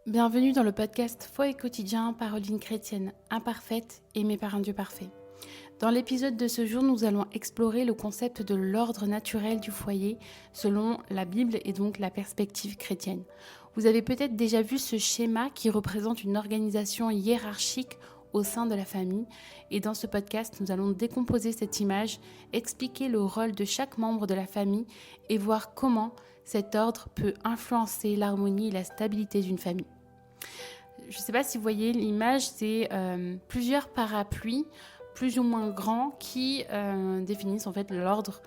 Bienvenue dans le podcast Foi et quotidien, paroline chrétienne imparfaite, aimée par un Dieu parfait. Dans l'épisode de ce jour, nous allons explorer le concept de l'ordre naturel du foyer selon la Bible et donc la perspective chrétienne. Vous avez peut-être déjà vu ce schéma qui représente une organisation hiérarchique au sein de la famille. Et dans ce podcast, nous allons décomposer cette image, expliquer le rôle de chaque membre de la famille et voir comment cet ordre peut influencer l'harmonie et la stabilité d'une famille. Je ne sais pas si vous voyez l'image, c'est plusieurs parapluies plus ou moins grands qui définissent en fait l'ordre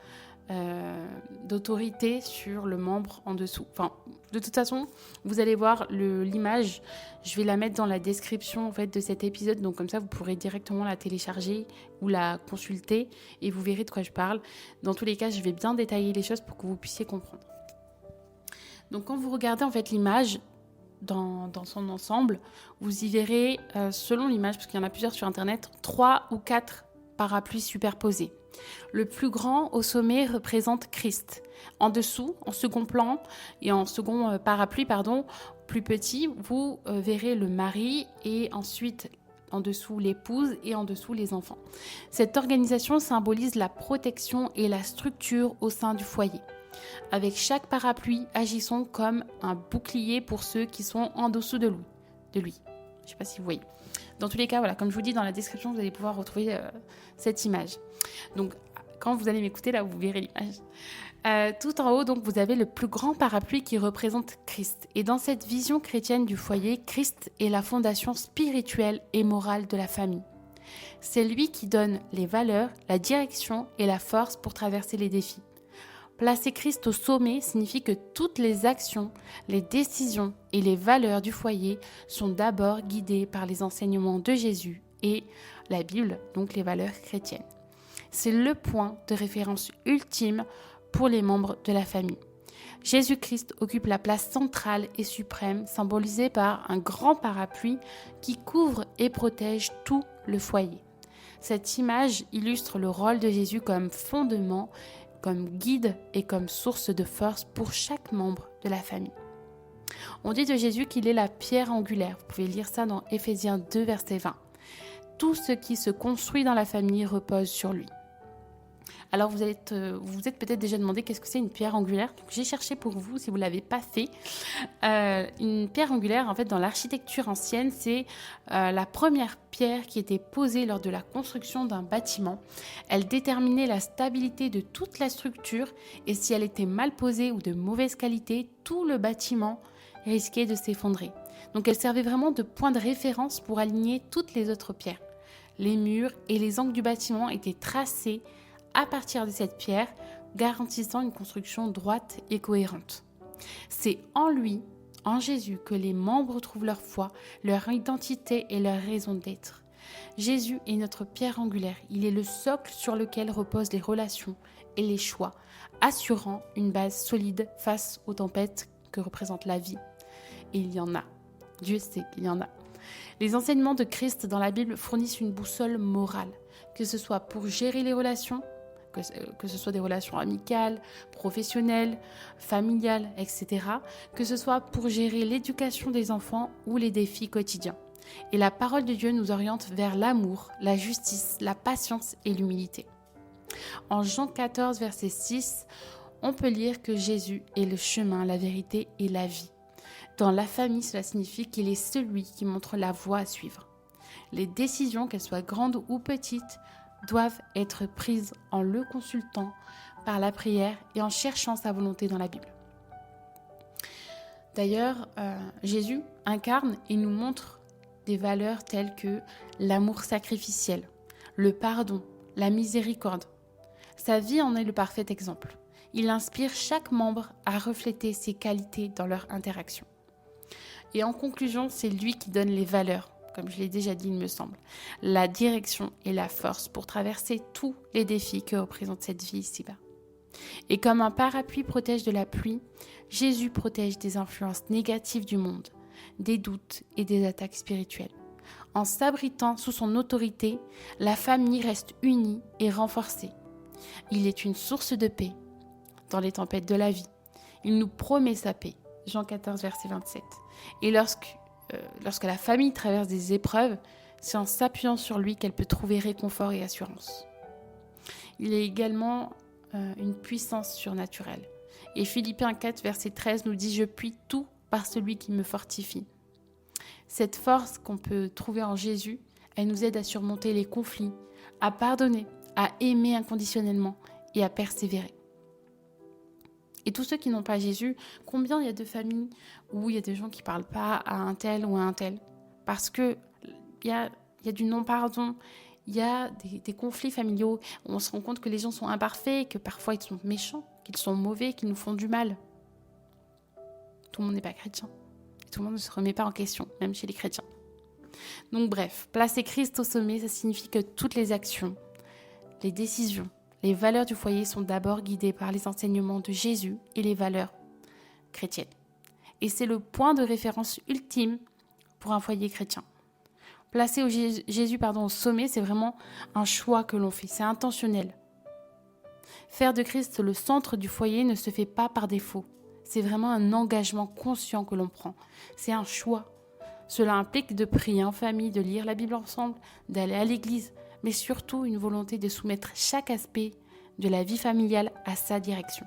d'autorité sur le membre en dessous. Enfin, de toute façon, vous allez voir l'image, je vais la mettre dans la description en fait, de cet épisode, donc comme ça vous pourrez directement la télécharger ou la consulter et vous verrez de quoi je parle. Dans tous les cas, je vais bien détailler les choses pour que vous puissiez comprendre. Donc quand vous regardez en fait l'image, dans son ensemble, vous y verrez, selon l'image, parce qu'il y en a plusieurs sur Internet, 3 ou 4 parapluies superposés. Le plus grand au sommet représente Christ. En dessous, en second plan et en second parapluie, plus petit, vous verrez le mari et ensuite en dessous l'épouse et en dessous les enfants. Cette organisation symbolise la protection et la structure au sein du foyer. Avec chaque parapluie, agissons comme un bouclier pour ceux qui sont en dessous de lui. Je ne sais pas si vous voyez. Dans tous les cas, voilà, comme je vous dis dans la description, vous allez pouvoir retrouver cette image. Donc, quand vous allez m'écouter, là, vous verrez l'image. Tout en haut, donc, vous avez le plus grand parapluie qui représente Christ. Et dans cette vision chrétienne du foyer, Christ est la fondation spirituelle et morale de la famille. C'est lui qui donne les valeurs, la direction et la force pour traverser les défis. Placer Christ au sommet signifie que toutes les actions, les décisions et les valeurs du foyer sont d'abord guidées par les enseignements de Jésus et la Bible, donc les valeurs chrétiennes. C'est le point de référence ultime pour les membres de la famille. Jésus-Christ occupe la place centrale et suprême, symbolisée par un grand parapluie qui couvre et protège tout le foyer. Cette image illustre le rôle de Jésus comme fondement, comme guide et comme source de force pour chaque membre de la famille. On dit de Jésus qu'il est la pierre angulaire. Vous pouvez lire ça dans Éphésiens 2, verset 20. Tout ce qui se construit dans la famille repose sur lui. Alors vous êtes peut-être déjà demandé qu'est-ce que c'est une pierre angulaire. Donc, j'ai cherché pour vous, si vous ne l'avez pas fait. Une pierre angulaire, en fait, dans l'architecture ancienne, c'est la première pierre qui était posée lors de la construction d'un bâtiment. Elle déterminait la stabilité de toute la structure et si elle était mal posée ou de mauvaise qualité, tout le bâtiment risquait de s'effondrer. Donc elle servait vraiment de point de référence pour aligner toutes les autres pierres. Les murs et les angles du bâtiment étaient tracés à partir de cette pierre, garantissant une construction droite et cohérente. C'est en lui, en Jésus, que les membres trouvent leur foi, leur identité et leur raison d'être. Jésus est notre pierre angulaire. Il est le socle sur lequel reposent les relations et les choix, assurant une base solide face aux tempêtes que représente la vie. Et il y en a. Dieu sait qu'il y en a. Les enseignements de Christ dans la Bible fournissent une boussole morale, que ce soit pour gérer les relations, que ce soit des relations amicales, professionnelles, familiales, etc., que ce soit pour gérer l'éducation des enfants ou les défis quotidiens. Et la parole de Dieu nous oriente vers l'amour, la justice, la patience et l'humilité. En Jean 14, verset 6, on peut lire que Jésus est le chemin, la vérité et la vie. Dans la famille, cela signifie qu'il est celui qui montre la voie à suivre. Les décisions, qu'elles soient grandes ou petites, doivent être prises en le consultant par la prière et en cherchant sa volonté dans la Bible. D'ailleurs, Jésus incarne et nous montre des valeurs telles que l'amour sacrificiel, le pardon, la miséricorde. Sa vie en est le parfait exemple. Il inspire chaque membre à refléter ses qualités dans leur interaction. Et en conclusion, c'est lui qui donne les valeurs, comme je l'ai déjà dit, il me semble, la direction et la force pour traverser tous les défis que représente cette vie ici-bas. Et comme un parapluie protège de la pluie, Jésus protège des influences négatives du monde, des doutes et des attaques spirituelles. En s'abritant sous son autorité, la famille reste unie et renforcée. Il est une source de paix dans les tempêtes de la vie. Il nous promet sa paix. Jean 14, verset 27. Et lorsque lorsque la famille traverse des épreuves, c'est en s'appuyant sur lui qu'elle peut trouver réconfort et assurance. Il est également une puissance surnaturelle. Et Philippiens 4, verset 13 nous dit « Je puis tout par celui qui me fortifie ». Cette force qu'on peut trouver en Jésus, elle nous aide à surmonter les conflits, à pardonner, à aimer inconditionnellement et à persévérer. Et tous ceux qui n'ont pas Jésus, combien il y a de familles où il y a des gens qui ne parlent pas à un tel ou à un tel? Parce qu'il y a du non-pardon, il y a des conflits familiaux. On se rend compte que les gens sont imparfaits, que parfois ils sont méchants, qu'ils sont mauvais, qu'ils nous font du mal. Tout le monde n'est pas chrétien. Et tout le monde ne se remet pas en question, même chez les chrétiens. Donc bref, placer Christ au sommet, ça signifie que toutes les actions, les décisions, les valeurs du foyer sont d'abord guidées par les enseignements de Jésus et les valeurs chrétiennes. Et c'est le point de référence ultime pour un foyer chrétien. Placer Jésus au sommet, c'est vraiment un choix que l'on fait, c'est intentionnel. Faire de Christ le centre du foyer ne se fait pas par défaut. C'est vraiment un engagement conscient que l'on prend. C'est un choix. Cela implique de prier en famille, de lire la Bible ensemble, d'aller à l'église, mais surtout une volonté de soumettre chaque aspect de la vie familiale à sa direction.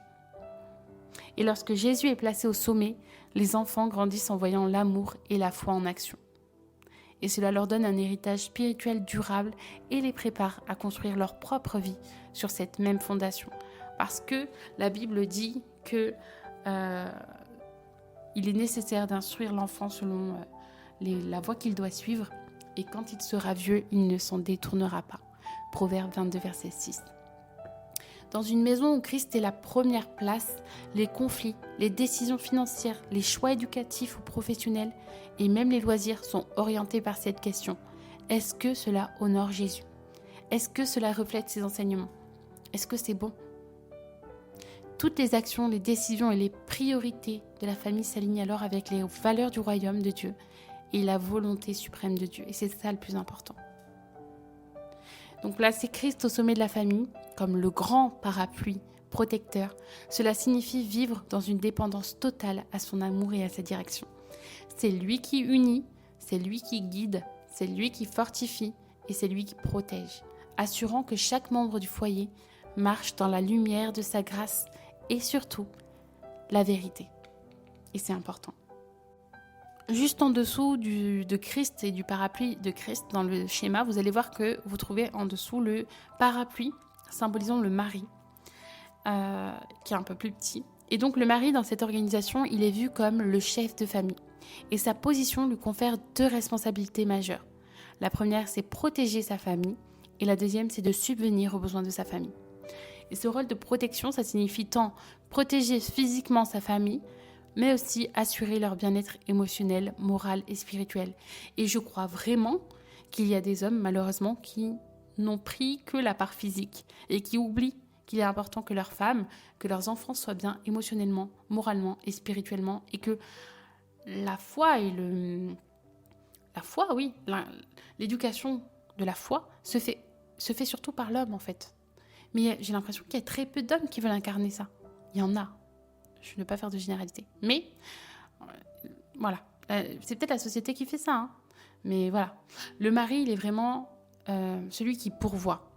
Et lorsque Jésus est placé au sommet, les enfants grandissent en voyant l'amour et la foi en action. Et cela leur donne un héritage spirituel durable et les prépare à construire leur propre vie sur cette même fondation. Parce que la Bible dit que il est nécessaire d'instruire l'enfant selon la voie qu'il doit suivre, et quand il sera vieux, il ne s'en détournera pas. Proverbe 22, verset 6. Dans une maison où Christ est la première place, les conflits, les décisions financières, les choix éducatifs ou professionnels et même les loisirs sont orientés par cette question. Est-ce que cela honore Jésus? Est-ce que cela reflète ses enseignements? Est-ce que c'est bon? Toutes les actions, les décisions et les priorités de la famille s'alignent alors avec les valeurs du royaume de Dieu et la volonté suprême de Dieu. Et c'est ça le plus important. Donc placer Christ au sommet de la famille, comme le grand parapluie protecteur, cela signifie vivre dans une dépendance totale à son amour et à sa direction. C'est lui qui unit, c'est lui qui guide, c'est lui qui fortifie et c'est lui qui protège, assurant que chaque membre du foyer marche dans la lumière de sa grâce et surtout la vérité. Et c'est important. Juste en dessous de Christ et du parapluie de Christ, dans le schéma, vous allez voir que vous trouvez en dessous le parapluie symbolisant le mari, qui est un peu plus petit. Et donc le mari, dans cette organisation, il est vu comme le chef de famille. Et sa position lui confère deux responsabilités majeures. La première, c'est protéger sa famille. Et la deuxième, c'est de subvenir aux besoins de sa famille. Et ce rôle de protection, ça signifie tant protéger physiquement sa famille, mais aussi assurer leur bien-être émotionnel, moral et spirituel. Et je crois vraiment qu'il y a des hommes, malheureusement, qui n'ont pris que la part physique et qui oublient qu'il est important que leurs femmes, que leurs enfants soient bien émotionnellement, moralement et spirituellement, et que la foi et l'éducation de la foi se fait surtout par l'homme en fait. Mais j'ai l'impression qu'il y a très peu d'hommes qui veulent incarner ça. Il y en a. Je ne veux pas faire de généralité. Mais, voilà. C'est peut-être la société qui fait ça. Hein. Mais voilà. Le mari, il est vraiment celui qui pourvoit.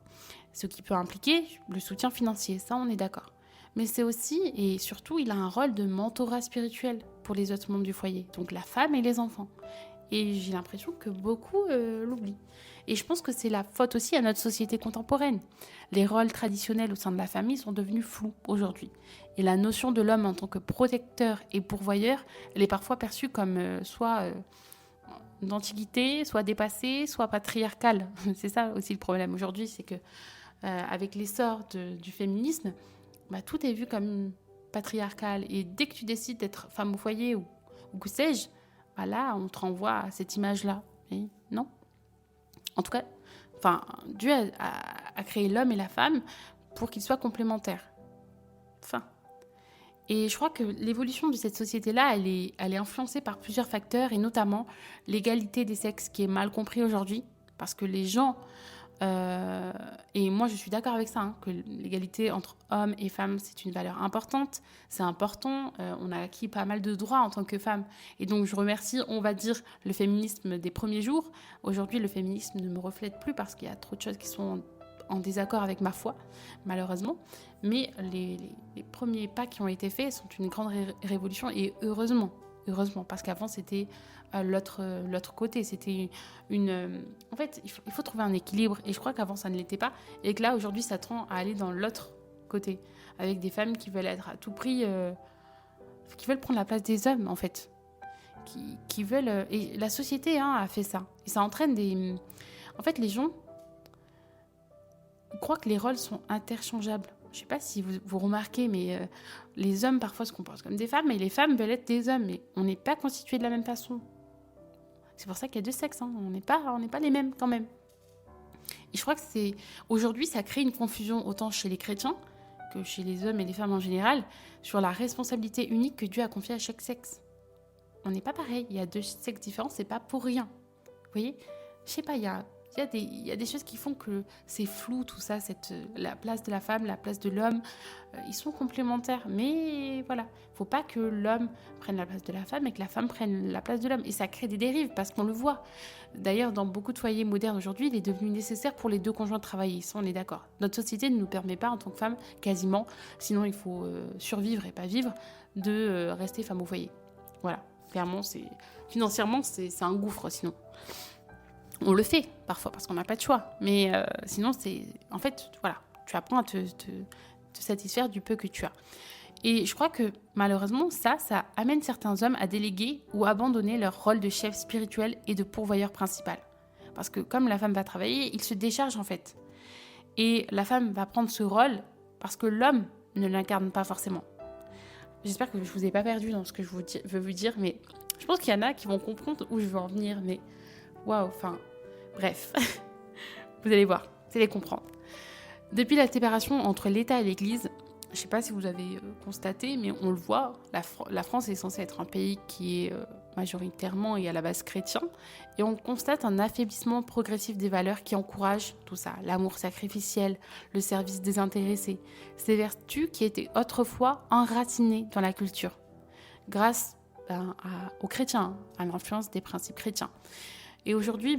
Ce qui peut impliquer le soutien financier. Ça, on est d'accord. Mais c'est aussi, et surtout, il a un rôle de mentorat spirituel pour les autres membres du foyer. Donc la femme et les enfants. Et j'ai l'impression que beaucoup l'oublient. Et je pense que c'est la faute aussi à notre société contemporaine. Les rôles traditionnels au sein de la famille sont devenus flous aujourd'hui. Et la notion de l'homme en tant que protecteur et pourvoyeur, elle est parfois perçue comme soit d'antiquité, soit dépassée, soit patriarcale. C'est ça aussi le problème aujourd'hui, c'est que avec l'essor du féminisme, tout est vu comme patriarcal. Et dès que tu décides d'être femme au foyer ou que sais-je, là, on te renvoie à cette image-là. Et non. En tout cas, Dieu a créé l'homme et la femme pour qu'ils soient complémentaires. Et je crois que l'évolution de cette société-là, elle est influencée par plusieurs facteurs, et notamment l'égalité des sexes qui est mal compris aujourd'hui, parce que les gens Et moi, je suis d'accord avec ça, hein, que l'égalité entre hommes et femmes, c'est une valeur importante. C'est important. On a acquis pas mal de droits en tant que femme. Et donc, je remercie, on va dire, le féminisme des premiers jours. Aujourd'hui, le féminisme ne me reflète plus parce qu'il y a trop de choses qui sont en désaccord avec ma foi, malheureusement. Mais les premiers pas qui ont été faits sont une grande révolution et heureusement. Heureusement, parce qu'avant, c'était l'autre côté. C'était en fait, il faut trouver un équilibre. Et je crois qu'avant, ça ne l'était pas. Et que là, aujourd'hui, ça tend à aller dans l'autre côté. Avec des femmes qui veulent être à tout prix... qui veulent prendre la place des hommes, en fait. Qui veulent... et la société a fait ça. Et ça entraîne des... En fait, les gens croient que les rôles sont interchangeables. Je ne sais pas si vous remarquez, mais les hommes parfois se comportent comme des femmes et les femmes veulent être des hommes. Mais on n'est pas constitués de la même façon. C'est pour ça qu'il y a deux sexes. Hein. On n'est pas les mêmes quand même. Et je crois que aujourd'hui, ça crée une confusion autant chez les chrétiens que chez les hommes et les femmes en général sur la responsabilité unique que Dieu a confiée à chaque sexe. On n'est pas pareil. Il y a deux sexes différents, c'est pas pour rien. Vous voyez ? Je sais pas, il y a des choses qui font que c'est flou tout ça, la place de la femme, la place de l'homme, ils sont complémentaires. Mais voilà, il ne faut pas que l'homme prenne la place de la femme et que la femme prenne la place de l'homme. Et ça crée des dérives parce qu'on le voit. D'ailleurs, dans beaucoup de foyers modernes aujourd'hui, il est devenu nécessaire pour les deux conjoints de travailler. Ça, on est d'accord. Notre société ne nous permet pas, en tant que femme, quasiment, sinon il faut survivre et pas vivre, de rester femme au foyer. Voilà, clairement, financièrement, c'est un gouffre sinon. On le fait parfois parce qu'on n'a pas de choix. Mais sinon, en fait, voilà, tu apprends à te satisfaire du peu que tu as. Et je crois que malheureusement, ça amène certains hommes à déléguer ou abandonner leur rôle de chef spirituel et de pourvoyeur principal. Parce que comme la femme va travailler, il se décharge en fait. Et la femme va prendre ce rôle parce que l'homme ne l'incarne pas forcément. J'espère que je ne vous ai pas perdu dans ce que je veux vous dire, mais je pense qu'il y en a qui vont comprendre où je veux en venir, mais... Waouh, enfin, bref, vous allez voir, vous allez comprendre. Depuis la séparation entre l'État et l'Église, je ne sais pas si vous avez constaté, mais on le voit, la France est censée être un pays qui est majoritairement et à la base chrétien, et on constate un affaiblissement progressif des valeurs qui encouragent tout ça, l'amour sacrificiel, le service désintéressé, ces vertus qui étaient autrefois enracinées dans la culture, grâce aux chrétiens, à l'influence des principes chrétiens. Et aujourd'hui,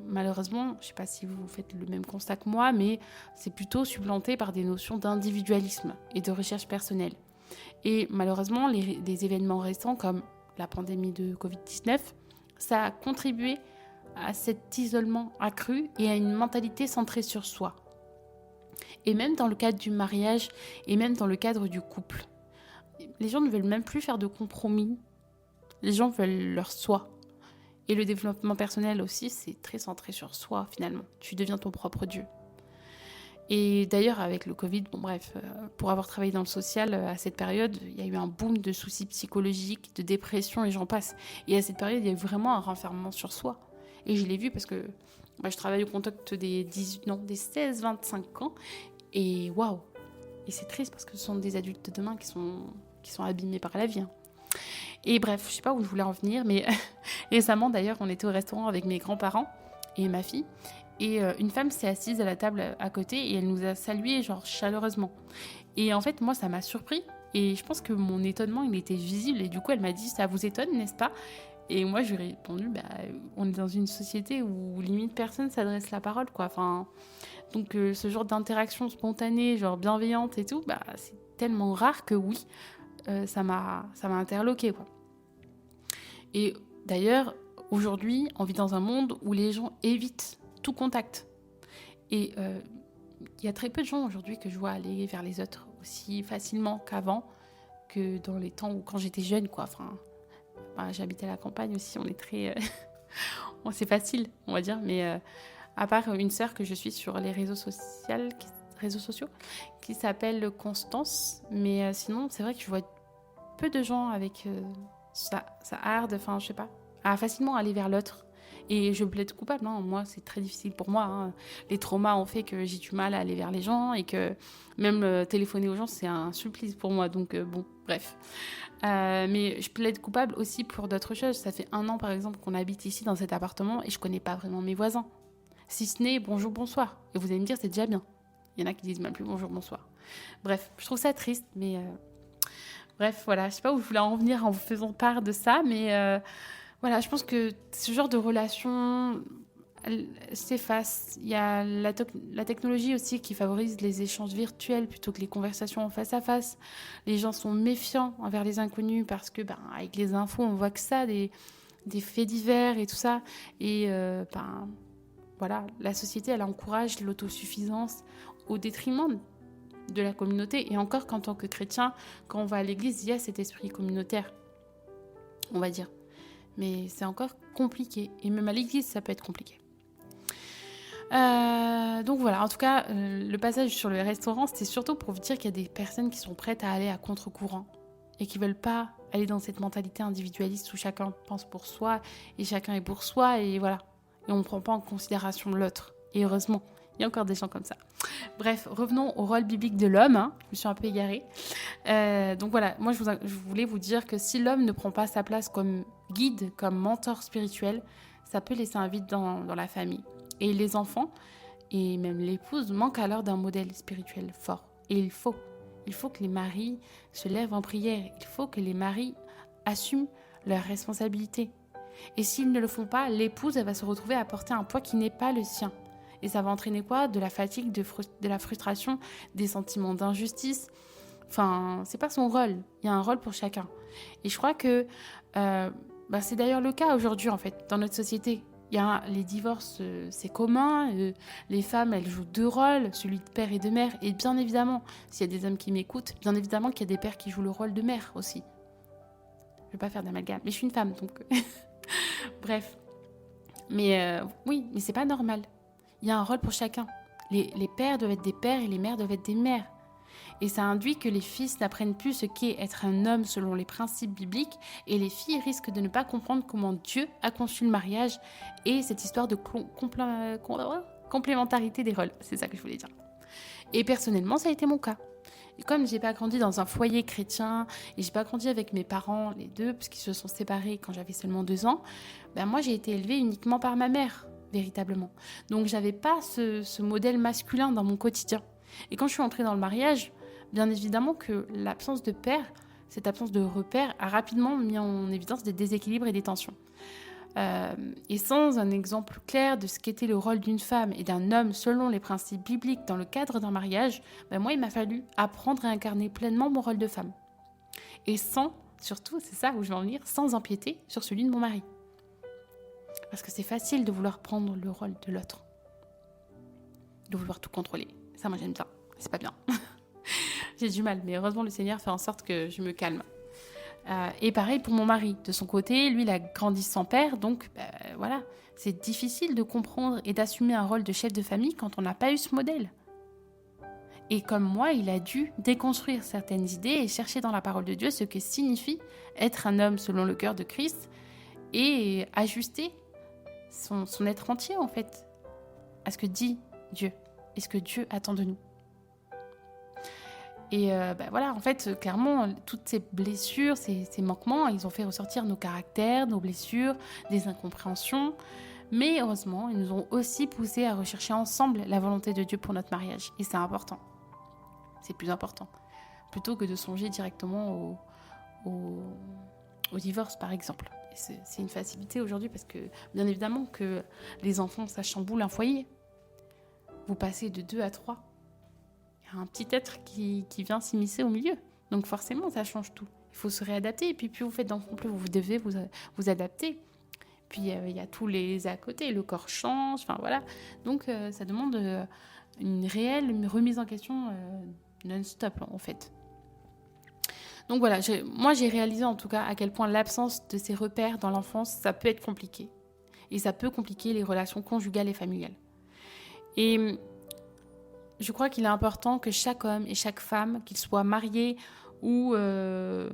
malheureusement, je ne sais pas si vous faites le même constat que moi, mais c'est plutôt supplanté par des notions d'individualisme et de recherche personnelle. Et malheureusement, des événements récents comme la pandémie de Covid-19, ça a contribué à cet isolement accru et à une mentalité centrée sur soi. Et même dans le cadre du mariage et même dans le cadre du couple. Les gens ne veulent même plus faire de compromis. Les gens veulent leur soi. Et le développement personnel aussi, c'est très centré sur soi, finalement. Tu deviens ton propre Dieu. Et d'ailleurs, avec le Covid, pour avoir travaillé dans le social, à cette période, il y a eu un boom de soucis psychologiques, de dépression et j'en passe. Et à cette période, il y a eu vraiment un renfermement sur soi. Et je l'ai vu parce que je travaille au contact des 16-25 ans. Et waouh! Et c'est triste parce que ce sont des adultes de demain qui sont abîmés par la vie. Hein. Et bref, je sais pas où je voulais en venir, mais récemment d'ailleurs, on était au restaurant avec mes grands-parents et ma fille, et une femme s'est assise à la table à côté et elle nous a salués chaleureusement. Et en fait, moi, ça m'a surpris et je pense que mon étonnement, il était visible et du coup, elle m'a dit, ça vous étonne, n'est-ce pas ? Et moi, je lui ai répondu, on est dans une société où limite personne s'adresse la parole, quoi. Enfin, donc ce genre d'interaction spontanée, bienveillante et tout, c'est tellement rare que oui. Ça m'a interloquée, quoi. Et d'ailleurs, aujourd'hui, on vit dans un monde où les gens évitent tout contact. Et il y a très peu de gens aujourd'hui que je vois aller vers les autres aussi facilement qu'avant, que dans les temps où quand j'étais jeune, quoi. Enfin, j'habitais à la campagne aussi, on est très... c'est facile, on va dire, mais à part une sœur que je suis sur les réseaux sociaux qui s'appelle Constance, mais sinon c'est vrai que je vois peu de gens avec ça harde, enfin je sais pas, à facilement aller vers l'autre. Et je plaide coupable, hein. Moi c'est très difficile pour moi, hein. Les traumas ont fait que j'ai du mal à aller vers les gens et que même téléphoner aux gens c'est un supplice pour moi, donc bref. Mais je plaide coupable aussi pour d'autres choses. Ça fait 1 an par exemple qu'on habite ici dans cet appartement et je connais pas vraiment mes voisins. si ce n'est bonjour, bonsoir. Et vous allez me dire, c'est déjà bien. Il y en a qui disent même plus bonjour, bonsoir. Bref, je trouve ça triste, mais bref, voilà. Je sais pas où je voulais en venir en vous faisant part de ça, mais voilà, je pense que ce genre de relation s'efface. Il y a la technologie aussi qui favorise les échanges virtuels plutôt que les conversations en face à face. Les gens sont méfiants envers les inconnus parce que, avec les infos, on voit que ça, des faits divers et tout ça. Et voilà, la société, elle encourage l'autosuffisance au détriment de la communauté. Et encore qu'en tant que chrétien, quand on va à l'église, il y a cet esprit communautaire, on va dire. Mais c'est encore compliqué. Et même à l'église, ça peut être compliqué. Donc voilà, en tout cas, le passage sur le restaurant, c'était surtout pour vous dire qu'il y a des personnes qui sont prêtes à aller à contre-courant et qui ne veulent pas aller dans cette mentalité individualiste où chacun pense pour soi et chacun est pour soi et voilà. Et on ne prend pas en considération l'autre. Et heureusement, il y a encore des gens comme ça. Bref, revenons au rôle biblique de l'homme. Je me suis un peu égarée. Donc voilà, moi je voulais vous dire que si l'homme ne prend pas sa place comme guide, comme mentor spirituel, ça peut laisser un vide dans la famille. Et les enfants, et même l'épouse, manquent alors d'un modèle spirituel fort. Et il faut que les maris se lèvent en prière. Il faut que les maris assument leurs responsabilités. Et s'ils ne le font pas, l'épouse, elle va se retrouver à porter un poids qui n'est pas le sien. Et ça va entraîner quoi ? De la fatigue, de la frustration, des sentiments d'injustice. Enfin, c'est pas son rôle. Il y a un rôle pour chacun. Et je crois que c'est d'ailleurs le cas aujourd'hui, en fait, dans notre société. Il y a les divorces, c'est commun. Les femmes, elles jouent 2 rôles, celui de père et de mère. Et bien évidemment, s'il y a des hommes qui m'écoutent, bien évidemment qu'il y a des pères qui jouent le rôle de mère aussi. Je ne vais pas faire d'amalgame, mais je suis une femme, donc... Bref. Mais oui, mais c'est pas normal. Il y a un rôle pour chacun. Les pères doivent être des pères et les mères doivent être des mères. Et ça induit que les fils n'apprennent plus ce qu'est être un homme selon les principes bibliques et les filles risquent de ne pas comprendre comment Dieu a conçu le mariage et cette histoire de complémentarité des rôles. C'est ça que je voulais dire. Et personnellement, ça a été mon cas. Et comme j'ai pas grandi dans un foyer chrétien et j'ai pas grandi avec mes parents, les deux, parce qu'ils se sont séparés quand j'avais seulement 2 ans, moi j'ai été élevée uniquement par ma mère, véritablement. Donc j'avais pas ce modèle masculin dans mon quotidien. Et quand je suis entrée dans le mariage, bien évidemment que l'absence de père, cette absence de repère, a rapidement mis en évidence des déséquilibres et des tensions. Et sans un exemple clair de ce qu'était le rôle d'une femme et d'un homme selon les principes bibliques dans le cadre d'un mariage, moi, il m'a fallu apprendre à incarner pleinement mon rôle de femme. Et surtout, c'est ça où je veux en venir, sans empiéter sur celui de mon mari. Parce que c'est facile de vouloir prendre le rôle de l'autre. De vouloir tout contrôler. Ça, moi, j'aime bien. C'est pas bien. J'ai du mal, mais heureusement, le Seigneur fait en sorte que je me calme. Et pareil pour mon mari. De son côté, lui, il a grandi sans père, donc voilà. C'est difficile de comprendre et d'assumer un rôle de chef de famille quand on n'a pas eu ce modèle. Et comme moi, il a dû déconstruire certaines idées et chercher dans la parole de Dieu ce que signifie être un homme selon le cœur de Christ et ajuster son être entier, en fait, à ce que dit Dieu et ce que Dieu attend de nous. Et voilà, en fait, clairement, toutes ces blessures, ces manquements, ils ont fait ressortir nos caractères, nos blessures, des incompréhensions. Mais heureusement, ils nous ont aussi poussés à rechercher ensemble la volonté de Dieu pour notre mariage. Et c'est important. C'est plus important. Plutôt que de songer directement au divorce, par exemple. Et c'est une facilité aujourd'hui parce que, bien évidemment, que les enfants, ça chamboule un foyer. Vous passez de 2 à 3. Un petit être qui vient s'immiscer au milieu. Donc forcément, ça change tout. Il faut se réadapter. Et puis, plus vous faites d'enfants, plus vous devez vous adapter. Puis, il y a tous les à côté. Le corps change. Enfin, voilà. Donc, ça demande une réelle remise en question non-stop, en fait. Donc, voilà. Moi, j'ai réalisé, en tout cas, à quel point l'absence de ces repères dans l'enfance, ça peut être compliqué. Et ça peut compliquer les relations conjugales et familiales. Et... je crois qu'il est important que chaque homme et chaque femme, qu'ils soient mariés ou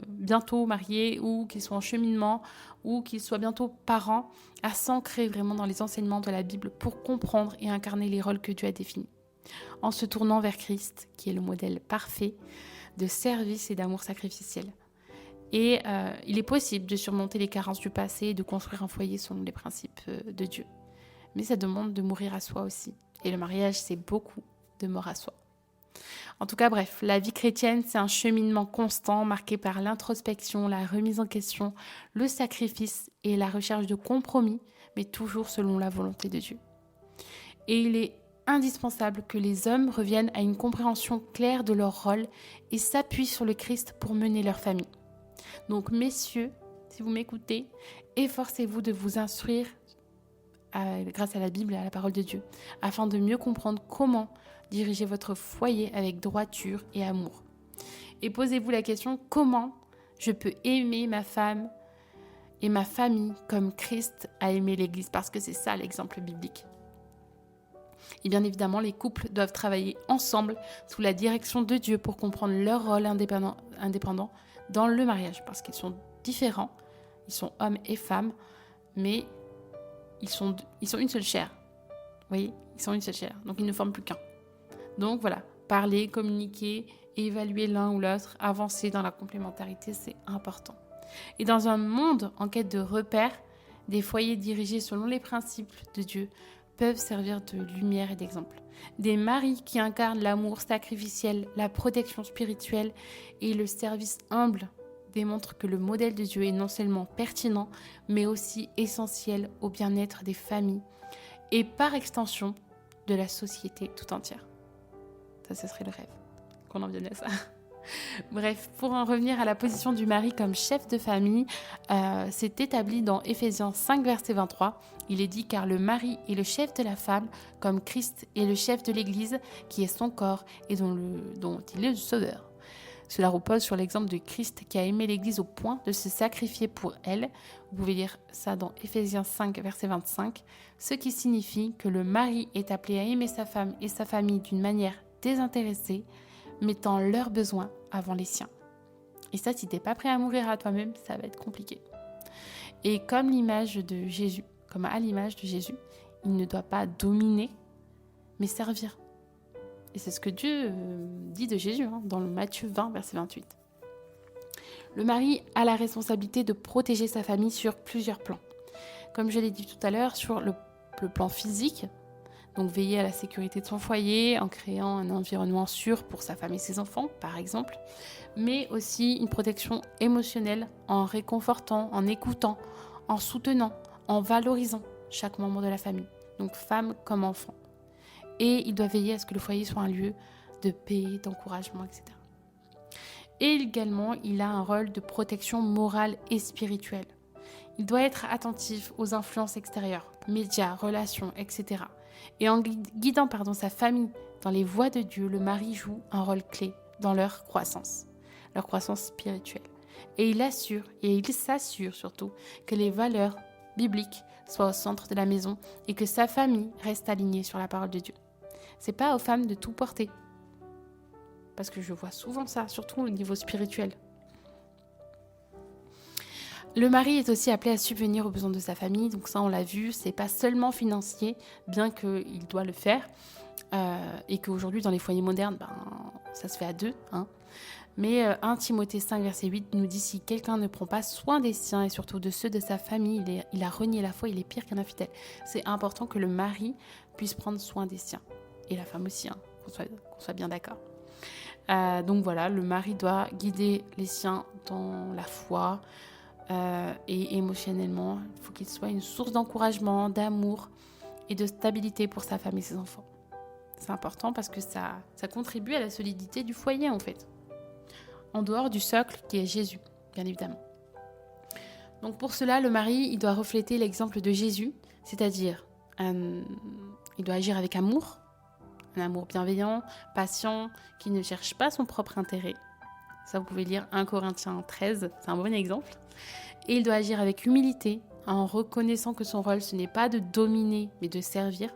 bientôt mariés, ou qu'ils soient en cheminement, ou qu'ils soient bientôt parents, à s'ancrer vraiment dans les enseignements de la Bible pour comprendre et incarner les rôles que Dieu a définis. En se tournant vers Christ, qui est le modèle parfait de service et d'amour sacrificiel. Et il est possible de surmonter les carences du passé et de construire un foyer selon les principes de Dieu. mais ça demande de mourir à soi aussi. Et le mariage, c'est beaucoup de mort à soi. En tout cas, bref, la vie chrétienne, c'est un cheminement constant marqué par l'introspection, la remise en question, le sacrifice et la recherche de compromis, mais toujours selon la volonté de Dieu. Et il est indispensable que les hommes reviennent à une compréhension claire de leur rôle et s'appuient sur le Christ pour mener leur famille. Donc, messieurs, si vous m'écoutez, efforcez-vous de vous instruire grâce à la Bible et à la parole de Dieu, afin de mieux comprendre comment diriger votre foyer avec droiture et amour. Et posez-vous la question, comment je peux aimer ma femme et ma famille comme Christ a aimé l'Église, parce que c'est ça l'exemple biblique. Et bien évidemment, les couples doivent travailler ensemble sous la direction de Dieu pour comprendre leur rôle indépendant dans le mariage, parce qu'ils sont différents, ils sont hommes et femmes, mais ils sont une seule chair. Vous voyez, ils sont une seule chair, donc ils ne forment plus qu'un. Donc voilà, parler, communiquer, évaluer l'un ou l'autre, avancer dans la complémentarité, c'est important. Et dans un monde en quête de repères, des foyers dirigés selon les principes de Dieu peuvent servir de lumière et d'exemple. Des maris qui incarnent l'amour sacrificiel, la protection spirituelle et le service humble démontrent que le modèle de Dieu est non seulement pertinent, mais aussi essentiel au bien-être des familles et par extension de la société tout entière. Ça, ce serait le rêve, qu'on en vienne à ça. Bref, pour en revenir à la position du mari comme chef de famille, c'est établi dans Éphésiens 5, verset 23. Il est dit « Car le mari est le chef de la femme, comme Christ est le chef de l'Église, qui est son corps et dont il est le sauveur. » Cela repose sur l'exemple de Christ qui a aimé l'Église au point de se sacrifier pour elle. Vous pouvez lire ça dans Éphésiens 5, verset 25. Ce qui signifie que le mari est appelé à aimer sa femme et sa famille d'une manière désintéressée, mettant leurs besoins avant les siens. Et ça, si t'es pas prêt à mourir à toi-même, ça va être compliqué. Et comme à l'image de Jésus, il ne doit pas dominer, mais servir. Et c'est ce que Dieu dit de Jésus, dans le Matthieu 20, verset 28. Le mari a la responsabilité de protéger sa famille sur plusieurs plans. Comme je l'ai dit tout à l'heure, sur le plan physique, donc veiller à la sécurité de son foyer en créant un environnement sûr pour sa femme et ses enfants, par exemple, mais aussi une protection émotionnelle en réconfortant, en écoutant, en soutenant, en valorisant chaque membre de la famille, donc femme comme enfant. Et il doit veiller à ce que le foyer soit un lieu de paix, d'encouragement, etc. Et également, il a un rôle de protection morale et spirituelle. Il doit être attentif aux influences extérieures, médias, relations, etc. Et en guidant sa famille dans les voies de Dieu, le mari joue un rôle clé dans leur croissance spirituelle. Et il s'assure surtout que les valeurs bibliques soient au centre de la maison et que sa famille reste alignée sur la parole de Dieu. C'est pas aux femmes de tout porter. Parce que je vois souvent ça, surtout au niveau spirituel. Le mari est aussi appelé à subvenir aux besoins de sa famille, donc ça on l'a vu, c'est pas seulement financier, bien qu'il doit le faire, et qu'aujourd'hui dans les foyers modernes, ça se fait à deux. Mais 1 Timothée 5, verset 8 nous dit « Si quelqu'un ne prend pas soin des siens et surtout de ceux de sa famille, il a renié la foi, il est pire qu'un infidèle. » C'est important que le mari puisse prendre soin des siens, et la femme aussi, qu'on soit bien d'accord. Donc voilà, le mari doit guider les siens dans la foi, et émotionnellement, il faut qu'il soit une source d'encouragement, d'amour et de stabilité pour sa femme et ses enfants. C'est important parce que ça contribue à la solidité du foyer en fait. En dehors du socle qui est Jésus, bien évidemment. Donc pour cela, le mari, il doit refléter l'exemple de Jésus, c'est-à-dire il doit agir avec amour, un amour bienveillant, patient, qui ne cherche pas son propre intérêt. Ça, vous pouvez lire 1 Corinthiens 13, c'est un bon exemple. Et il doit agir avec humilité, en reconnaissant que son rôle, ce n'est pas de dominer, mais de servir.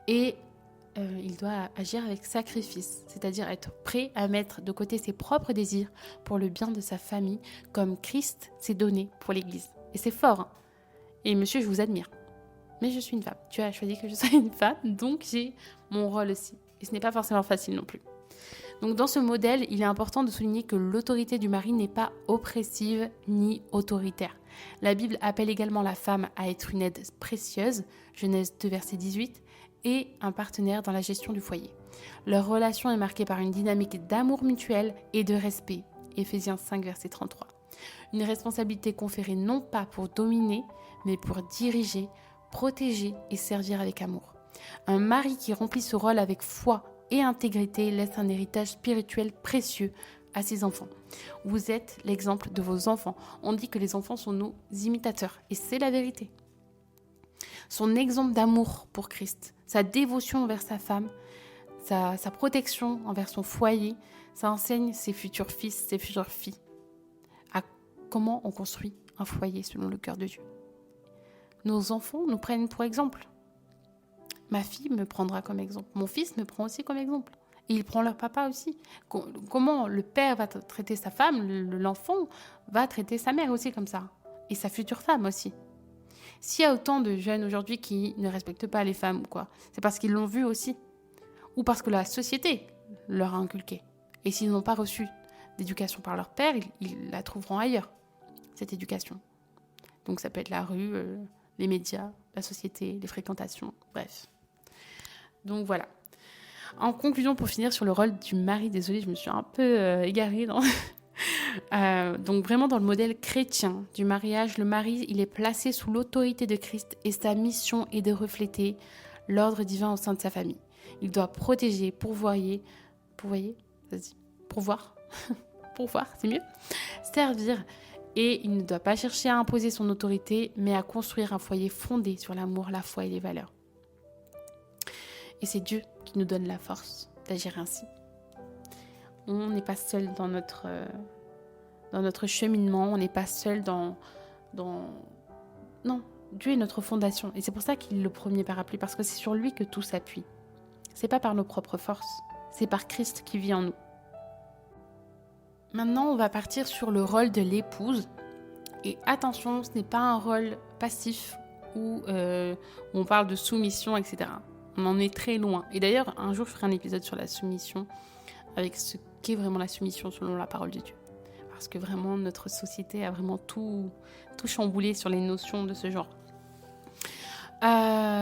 Et il doit agir avec sacrifice, c'est-à-dire être prêt à mettre de côté ses propres désirs pour le bien de sa famille, comme Christ s'est donné pour l'Église. Et c'est fort. Et monsieur, je vous admire. Mais je suis une femme. Tu as choisi que je sois une femme, donc j'ai mon rôle aussi. Et ce n'est pas forcément facile non plus. Donc dans ce modèle, il est important de souligner que l'autorité du mari n'est pas oppressive ni autoritaire. La Bible appelle également la femme à être une aide précieuse, Genèse 2, verset 18, et un partenaire dans la gestion du foyer. Leur relation est marquée par une dynamique d'amour mutuel et de respect, Éphésiens 5, verset 33. Une responsabilité conférée non pas pour dominer, mais pour diriger, protéger et servir avec amour. Un mari qui remplit ce rôle avec foi et intégrité laisse un héritage spirituel précieux à ses enfants. Vous êtes l'exemple de vos enfants. On dit que les enfants sont nos imitateurs, et c'est la vérité. Son exemple d'amour pour Christ, sa dévotion envers sa femme, sa protection envers son foyer, ça enseigne ses futurs fils, ses futures filles, à comment on construit un foyer selon le cœur de Dieu. Nos enfants nous prennent pour exemple. Ma fille me prendra comme exemple. Mon fils me prend aussi comme exemple. Et il prend leur papa aussi. Comment le père va traiter sa femme, l'enfant va traiter sa mère aussi comme ça. Et sa future femme aussi. S'il y a autant de jeunes aujourd'hui qui ne respectent pas les femmes, c'est parce qu'ils l'ont vu aussi. Ou parce que la société leur a inculqué. Et s'ils n'ont pas reçu d'éducation par leur père, ils la trouveront ailleurs, cette éducation. Donc ça peut être la rue, les médias, la société, les fréquentations, bref. Donc voilà. En conclusion, pour finir sur le rôle du mari, désolée, je me suis un peu égarée. Donc vraiment dans le modèle chrétien du mariage, le mari, il est placé sous l'autorité de Christ et sa mission est de refléter l'ordre divin au sein de sa famille. Il doit protéger, pourvoir, c'est mieux, servir, et il ne doit pas chercher à imposer son autorité, mais à construire un foyer fondé sur l'amour, la foi et les valeurs. Et c'est Dieu qui nous donne la force d'agir ainsi. On n'est pas seul dans notre cheminement, on n'est pas seul dans... Non, Dieu est notre fondation. Et c'est pour ça qu'il est le premier parapluie, parce que c'est sur lui que tout s'appuie. C'est pas par nos propres forces, c'est par Christ qui vit en nous. Maintenant, on va partir sur le rôle de l'épouse. Et attention, ce n'est pas un rôle passif où on parle de soumission, etc. On en est très loin. Et d'ailleurs, un jour, je ferai un épisode sur la soumission, avec ce qu'est vraiment la soumission selon la parole de Dieu. Parce que vraiment, notre société a vraiment tout chamboulé sur les notions de ce genre.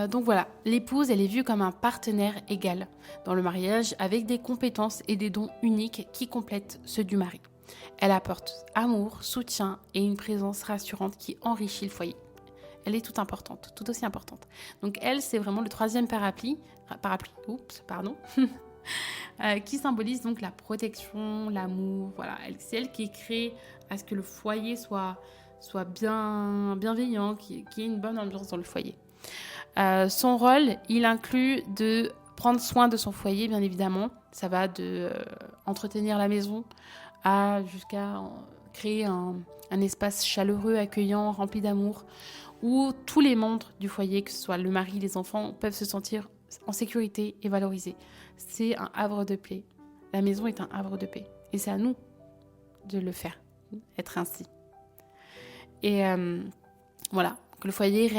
Donc voilà, l'épouse, elle est vue comme un partenaire égal dans le mariage, avec des compétences et des dons uniques qui complètent ceux du mari. Elle apporte amour, soutien et une présence rassurante qui enrichit le foyer. Elle est toute importante, tout aussi importante. Donc elle, c'est vraiment le troisième parapluie, qui symbolise donc la protection, l'amour. Voilà, c'est elle qui crée à ce que le foyer soit bienveillant, qu'il y ait une bonne ambiance dans le foyer. Son rôle, il inclut de prendre soin de son foyer, bien évidemment. Ça va de entretenir la maison jusqu'à créer un espace chaleureux, accueillant, rempli d'amour, où tous les membres du foyer, que ce soit le mari, les enfants, peuvent se sentir en sécurité et valorisés. C'est un havre de paix. La maison est un havre de paix. Et c'est à nous de le faire, être ainsi. Et voilà, que le foyer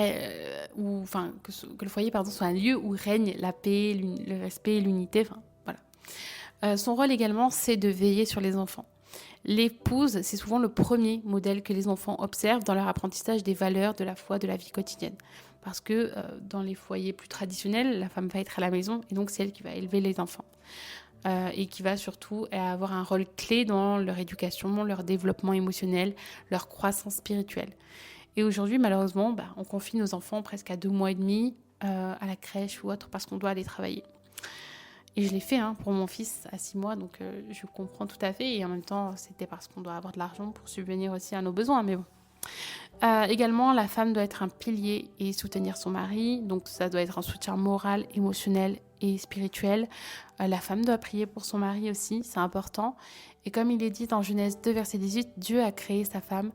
soit un lieu où règne la paix, le respect, l'unité. Voilà. Son rôle également, c'est de veiller sur les enfants. L'épouse, c'est souvent le premier modèle que les enfants observent dans leur apprentissage des valeurs, de la foi, de la vie quotidienne. Parce que dans les foyers plus traditionnels, la femme va être à la maison et donc c'est elle qui va élever les enfants. Et qui va surtout avoir un rôle clé dans leur éducation, leur développement émotionnel, leur croissance spirituelle. Et aujourd'hui, malheureusement, on confie nos enfants presque à 2 mois et demi à la crèche ou autre parce qu'on doit aller travailler. Et je l'ai fait pour mon fils à 6 mois, donc je comprends tout à fait. Et en même temps, c'était parce qu'on doit avoir de l'argent pour subvenir aussi à nos besoins, mais bon. Également, la femme doit être un pilier et soutenir son mari. Donc ça doit être un soutien moral, émotionnel et spirituel. La femme doit prier pour son mari aussi, c'est important. Et comme il est dit dans Genèse 2, verset 18, Dieu a créé la femme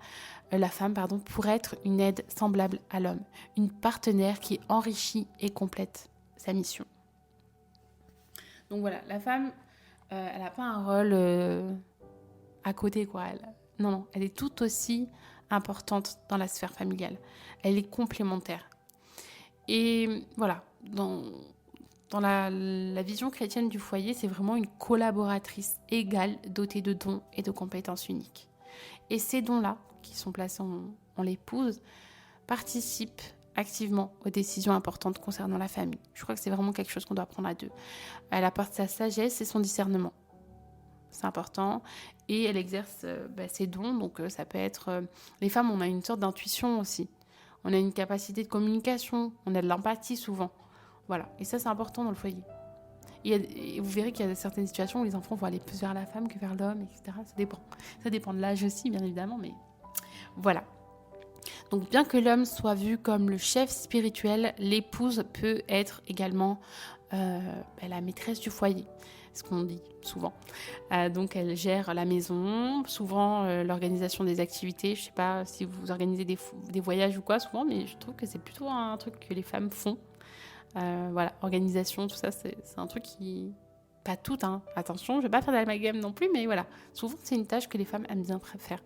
pour être une aide semblable à l'homme. Une partenaire qui enrichit et complète sa mission. Donc voilà, la femme, elle n'a pas un rôle à côté, quoi. Non, elle est tout aussi importante dans la sphère familiale. Elle est complémentaire. Et voilà, dans la vision chrétienne du foyer, c'est vraiment une collaboratrice égale, dotée de dons et de compétences uniques. Et ces dons-là, qui sont placés on l'épouse, participe activement aux décisions importantes concernant la famille. Je crois que c'est vraiment quelque chose qu'on doit prendre à deux. Elle apporte sa sagesse et son discernement. C'est important. Et elle exerce ses dons. Donc, ça peut être... les femmes, on a une sorte d'intuition aussi. On a une capacité de communication. On a de l'empathie souvent. Voilà. Et ça, c'est important dans le foyer. Et vous verrez qu'il y a certaines situations où les enfants vont aller plus vers la femme que vers l'homme, etc. Ça dépend. Ça dépend de l'âge aussi, bien évidemment. Mais voilà. Donc, bien que l'homme soit vu comme le chef spirituel, l'épouse peut être également la maîtresse du foyer. Ce qu'on dit souvent. Donc, elle gère la maison, souvent l'organisation des activités. Je ne sais pas si vous organisez des voyages ou quoi, souvent, mais je trouve que c'est plutôt un truc que les femmes font. Voilà, organisation, tout ça, c'est un truc qui... Pas tout, hein. Attention, je ne vais pas faire d'amalgame non plus, mais voilà. Souvent, c'est une tâche que les femmes aiment bien faire.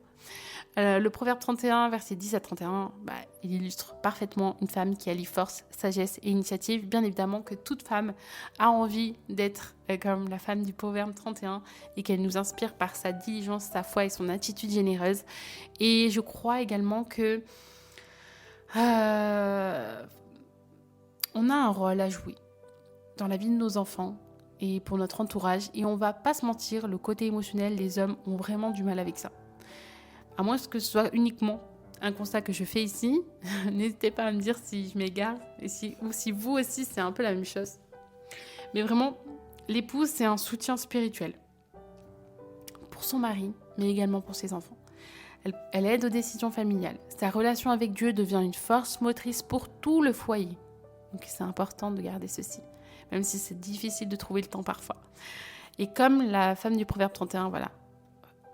Le proverbe 31, versets 10 à 31, il illustre parfaitement une femme qui allie force, sagesse et initiative. Bien évidemment que toute femme a envie d'être comme la femme du proverbe 31 et qu'elle nous inspire par sa diligence, sa foi et son attitude généreuse. Et je crois également que on a un rôle à jouer dans la vie de nos enfants et pour notre entourage. Et on va pas se mentir, le côté émotionnel, les hommes ont vraiment du mal avec ça. À moins que ce soit uniquement un constat que je fais ici, n'hésitez pas à me dire si je m'égare ou si vous aussi c'est un peu la même chose. Mais vraiment, l'épouse, c'est un soutien spirituel pour son mari, mais également pour ses enfants. Elle aide aux décisions familiales. Sa relation avec Dieu devient une force motrice pour tout le foyer. Donc c'est important de garder ceci, même si c'est difficile de trouver le temps parfois. Et comme la femme du proverbe 31, voilà,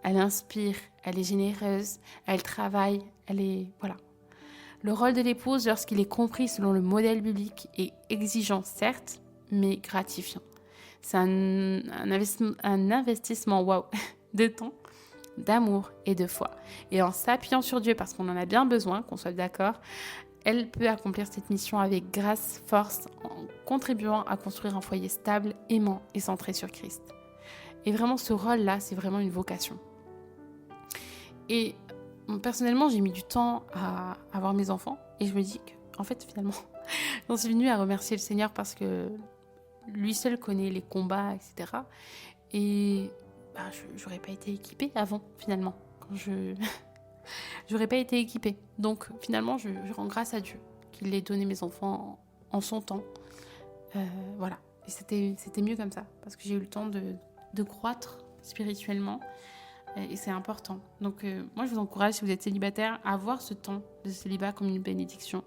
elle inspire, elle est généreuse, elle travaille, elle est... Voilà. Le rôle de l'épouse, lorsqu'il est compris selon le modèle biblique, est exigeant, certes, mais gratifiant. C'est un investissement de temps, d'amour et de foi. Et en s'appuyant sur Dieu, parce qu'on en a bien besoin, qu'on soit d'accord, elle peut accomplir cette mission avec grâce, force, en contribuant à construire un foyer stable, aimant et centré sur Christ. Et vraiment, ce rôle-là, c'est vraiment une vocation. Et personnellement, j'ai mis du temps à avoir mes enfants. Et je me dis qu'en fait, finalement, j'en suis venue à remercier le Seigneur parce que lui seul connaît les combats, etc. Et j'aurais pas été équipée avant, finalement. J'aurais pas été équipée. Donc, finalement, je rends grâce à Dieu qu'il ait donné mes enfants en son temps. Voilà. Et c'était mieux comme ça. Parce que j'ai eu le temps de croître spirituellement. Et c'est important. Donc, moi, je vous encourage, si vous êtes célibataire, à voir ce temps de célibat comme une bénédiction.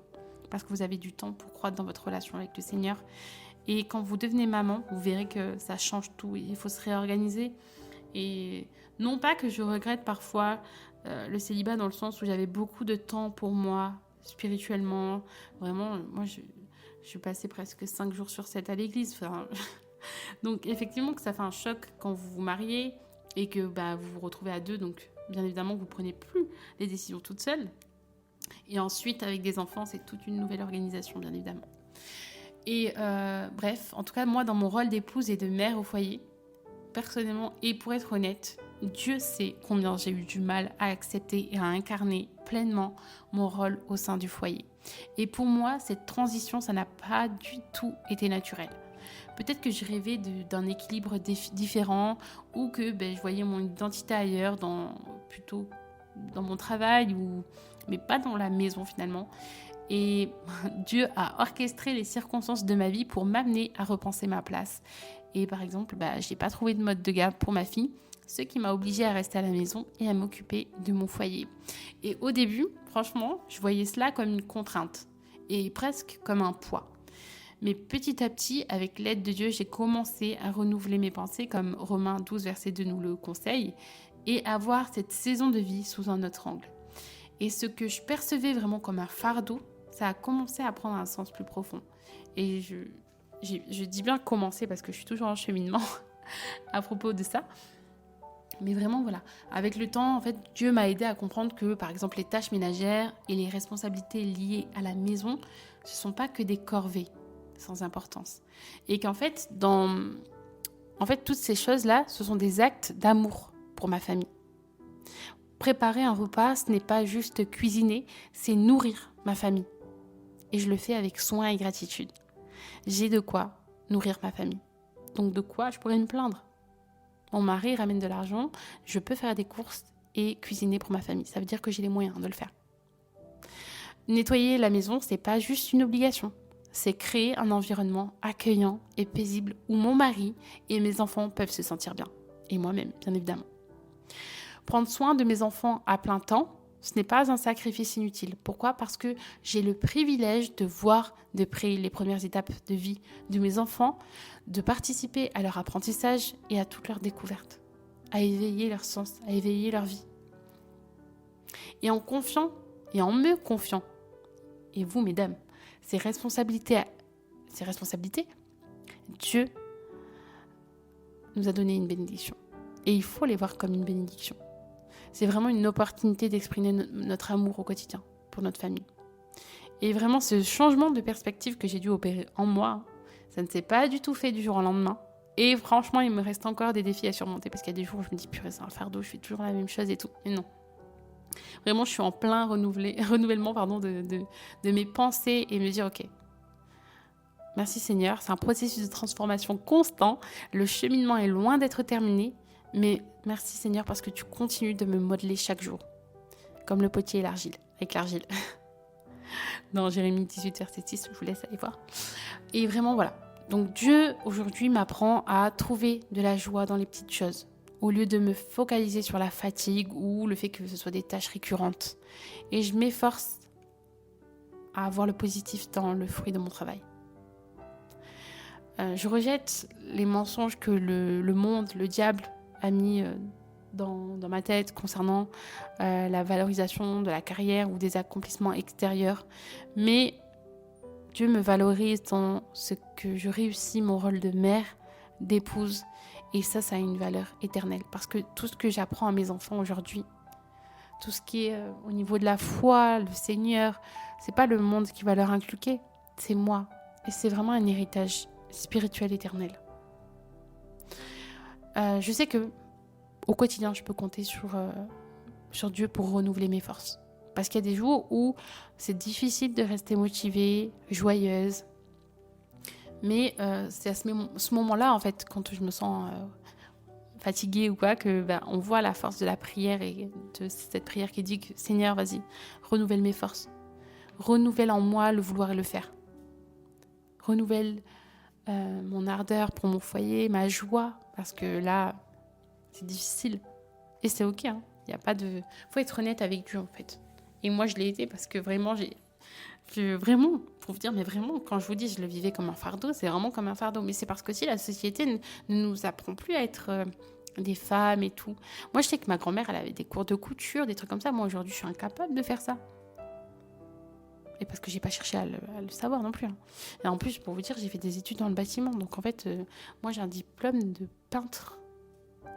Parce que vous avez du temps pour croître dans votre relation avec le Seigneur. Et quand vous devenez maman, vous verrez que ça change tout. Il faut se réorganiser. Et non pas que je regrette parfois le célibat dans le sens où j'avais beaucoup de temps pour moi, spirituellement. Vraiment, moi, je passais presque 5 jours sur 7 à l'église. Enfin, donc, effectivement, que ça fait un choc quand vous vous mariez et que vous vous retrouvez à deux. Donc, bien évidemment, vous ne prenez plus les décisions toute seule. Et ensuite, avec des enfants, c'est toute une nouvelle organisation, bien évidemment. Et bref, en tout cas, moi, dans mon rôle d'épouse et de mère au foyer, personnellement, et pour être honnête, Dieu sait combien j'ai eu du mal à accepter et à incarner pleinement mon rôle au sein du foyer. Et pour moi, cette transition, ça n'a pas du tout été naturel. Peut-être que je rêvais d'un équilibre différent ou que je voyais mon identité ailleurs, plutôt dans mon travail, mais pas dans la maison finalement. Et Dieu a orchestré les circonstances de ma vie pour m'amener à repenser ma place. Et par exemple, je n'ai pas trouvé de mode de garde pour ma fille, ce qui m'a obligée à rester à la maison et à m'occuper de mon foyer. Et au début, franchement, je voyais cela comme une contrainte et presque comme un poids. Mais petit à petit, avec l'aide de Dieu, j'ai commencé à renouveler mes pensées, comme Romains 12, verset 2 nous le conseille, et à voir cette saison de vie sous un autre angle. Et ce que je percevais vraiment comme un fardeau, ça a commencé à prendre un sens plus profond. Et je dis bien commencer parce que je suis toujours en cheminement à propos de ça. Mais vraiment, voilà. Avec le temps, en fait, Dieu m'a aidé à comprendre que, par exemple, les tâches ménagères et les responsabilités liées à la maison, ce ne sont pas que des corvées sans importance. Et qu'en fait, toutes ces choses-là, ce sont des actes d'amour pour ma famille. préparer un repas, ce n'est pas juste cuisiner, c'est nourrir ma famille. Et je le fais avec soin et gratitude. J'ai de quoi nourrir ma famille. Donc de quoi je pourrais me plaindre? Mon mari ramène de l'argent, je peux faire des courses et cuisiner pour ma famille. Ça veut dire que j'ai les moyens de le faire. Nettoyer la maison, c'est pas juste une obligation. C'est créer un environnement accueillant et paisible où mon mari et mes enfants peuvent se sentir bien. Et moi-même, bien évidemment. Prendre soin de mes enfants à plein temps, ce n'est pas un sacrifice inutile. Pourquoi? Parce que j'ai le privilège de voir de près les premières étapes de vie de mes enfants, de participer à leur apprentissage et à toutes leurs découvertes, à éveiller leur sens, à éveiller leur vie. Et en confiant, et en me confiant, et vous, mesdames, ces responsabilités, Dieu nous a donné une bénédiction. Et il faut les voir comme une bénédiction. C'est vraiment une opportunité d'exprimer notre amour au quotidien pour notre famille. Et vraiment, ce changement de perspective que j'ai dû opérer en moi, ça ne s'est pas du tout fait du jour au lendemain. Et franchement, il me reste encore des défis à surmonter parce qu'il y a des jours où je me dis, purée, c'est un fardeau, je fais toujours la même chose et tout. Mais non. Vraiment, je suis en plein renouvellement de mes pensées et me dire, ok, merci Seigneur, c'est un processus de transformation constant. Le cheminement est loin d'être terminé. Mais merci Seigneur parce que tu continues de me modeler chaque jour. Comme le potier et l'argile, avec l'argile. Dans Jérémie 18, verset 6, je vous laisse aller voir. Et vraiment voilà. Donc Dieu aujourd'hui m'apprend à trouver de la joie dans les petites choses. Au lieu de me focaliser sur la fatigue ou le fait que ce soit des tâches récurrentes. Et je m'efforce à voir le positif dans le fruit de mon travail. Je rejette les mensonges que le monde, le diable, a mis dans ma tête concernant la valorisation de la carrière ou des accomplissements extérieurs. Mais Dieu me valorise dans ce que je réussis mon rôle de mère, d'épouse. Et ça a une valeur éternelle. Parce que tout ce que j'apprends à mes enfants aujourd'hui, tout ce qui est au niveau de la foi, le Seigneur, c'est pas le monde qui va leur inculquer, c'est moi. Et c'est vraiment un héritage spirituel éternel. Je sais que au quotidien, je peux compter sur Dieu pour renouveler mes forces. Parce qu'il y a des jours où c'est difficile de rester motivée, joyeuse. Mais c'est à ce moment-là, en fait, quand je me sens fatiguée ou quoi, que on voit la force de la prière et de cette prière qui dit que Seigneur, vas-y, renouvelle mes forces. Renouvelle en moi le vouloir et le faire. Renouvelle mon ardeur pour mon foyer, ma joie, parce que là, c'est difficile. Et c'est ok, hein. Y a pas de... faut être honnête avec Dieu, en fait. Et moi, je l'ai été parce que vraiment, vraiment, pour vous dire, mais vraiment, quand je vous dis, je le vivais comme un fardeau, c'est vraiment comme un fardeau. Mais c'est parce que si la société ne nous apprend plus à être des femmes et tout. Moi, je sais que ma grand-mère, elle avait des cours de couture, des trucs comme ça. Moi, aujourd'hui, je suis incapable de faire ça. Et parce que j'ai pas cherché à le savoir non plus. Hein. Et en plus, pour vous dire, j'ai fait des études dans le bâtiment. Donc en fait, moi j'ai un diplôme de peintre.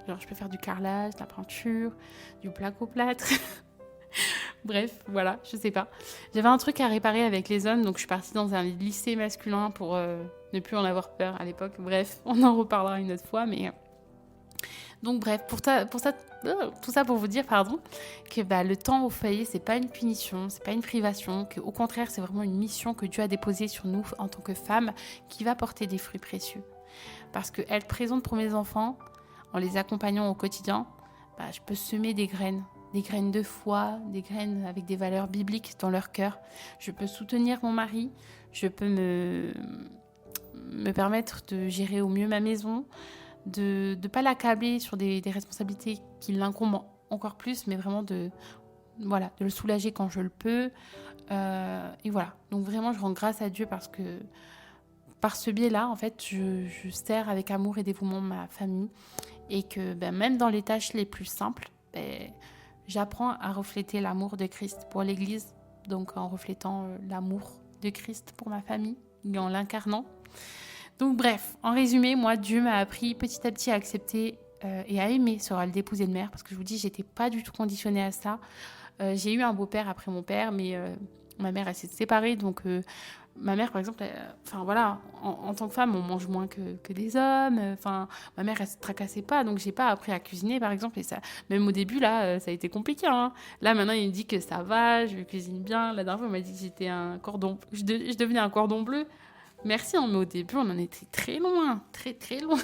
Genre je peux faire du carrelage, de la peinture, du placo-plâtre. Bref, voilà, je sais pas. J'avais un truc à réparer avec les hommes, donc je suis partie dans un lycée masculin pour ne plus en avoir peur à l'époque. Bref, on en reparlera une autre fois, mais... Donc bref, tout ça pour vous dire, que le temps au foyer, c'est pas une punition, c'est pas une privation, qu'au contraire, c'est vraiment une mission que Dieu a déposée sur nous en tant que femmes qui va porter des fruits précieux. Parce que être présente pour mes enfants, en les accompagnant au quotidien, je peux semer des graines de foi, des graines avec des valeurs bibliques dans leur cœur. Je peux soutenir mon mari, je peux me permettre de gérer au mieux ma maison, de ne pas l'accabler sur des responsabilités qui l'incombent encore plus, mais vraiment de le soulager quand je le peux. Et voilà. Donc vraiment, je rends grâce à Dieu parce que par ce biais-là, en fait, je sers avec amour et dévouement ma famille. Et que même dans les tâches les plus simples, j'apprends à refléter l'amour de Christ pour l'Église. Donc en reflétant l'amour de Christ pour ma famille et en l'incarnant. Donc bref, en résumé, moi, Dieu m'a appris petit à petit à accepter et à aimer ce rôle d'épouse et de mère, parce que je vous dis, j'étais pas du tout conditionnée à ça. J'ai eu un beau-père après mon père, mais Ma mère, elle s'est séparée, donc ma mère, par exemple, enfin voilà, en tant que femme, on mange moins que des hommes. Enfin, ma mère, elle se tracassait pas, donc j'ai pas appris à cuisiner, par exemple. Et ça, même au début, là, ça a été compliqué. Hein. Là, maintenant, il me dit que ça va, je cuisine bien. La dernière fois, il m'a dit que j'étais un cordon, je devenais un cordon bleu. Merci, hein, mais au début, on en était très loin, très très loin,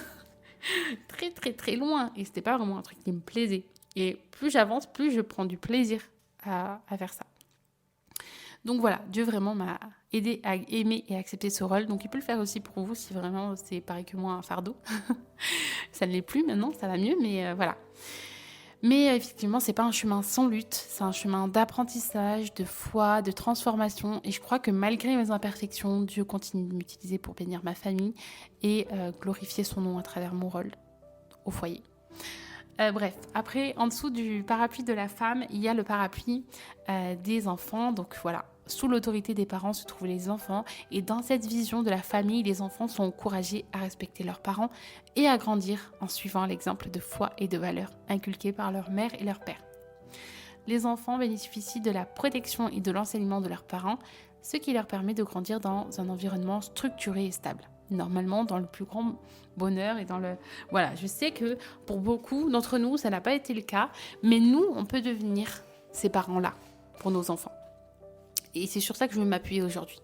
très très très loin. Et c'était pas vraiment un truc qui me plaisait. Et plus j'avance, plus je prends du plaisir à faire ça. Donc voilà, Dieu vraiment m'a aidé à aimer et accepter ce rôle. Donc il peut le faire aussi pour vous si vraiment c'est pareil que moi un fardeau. Ça ne l'est plus maintenant, ça va mieux, mais voilà. Mais effectivement, c'est pas un chemin sans lutte, c'est un chemin d'apprentissage, de foi, de transformation. Et je crois que malgré mes imperfections, Dieu continue de m'utiliser pour bénir ma famille et glorifier son nom à travers mon rôle au foyer. Bref, après, en dessous du parapluie de la femme, il y a le parapluie des enfants. Donc voilà, sous l'autorité des parents se trouvent les enfants. Et dans cette vision de la famille, les enfants sont encouragés à respecter leurs parents et à grandir en suivant l'exemple de foi et de valeurs inculqués par leur mère et leur père. Les enfants bénéficient de la protection et de l'enseignement de leurs parents, ce qui leur permet de grandir dans un environnement structuré et stable. Normalement dans le plus grand bonheur et dans le... Voilà, je sais que pour beaucoup d'entre nous, ça n'a pas été le cas, mais nous, on peut devenir ces parents-là pour nos enfants. Et c'est sur ça que je veux m'appuyer aujourd'hui.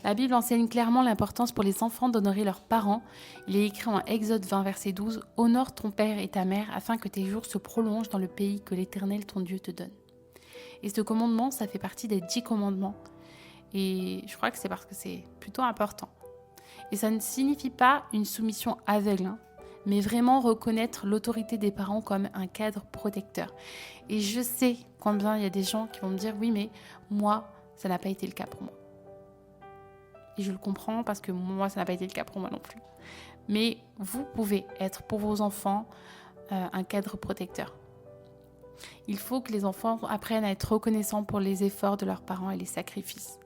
La Bible enseigne clairement l'importance pour les enfants d'honorer leurs parents. Il est écrit en Exode 20, verset 12, « Honore ton père et ta mère afin que tes jours se prolongent dans le pays que l'Éternel ton Dieu te donne. » Et ce commandement, ça fait partie des 10 commandements. Et je crois que c'est parce que c'est plutôt important. Et ça ne signifie pas une soumission aveugle, hein, mais vraiment reconnaître l'autorité des parents comme un cadre protecteur. Et je sais combien il y a des gens qui vont me dire « Oui, mais moi, ça n'a pas été le cas pour moi. » Et je le comprends parce que moi, ça n'a pas été le cas pour moi non plus. Mais vous pouvez être pour vos enfants un cadre protecteur. Il faut que les enfants apprennent à être reconnaissants pour les efforts de leurs parents et les sacrifices.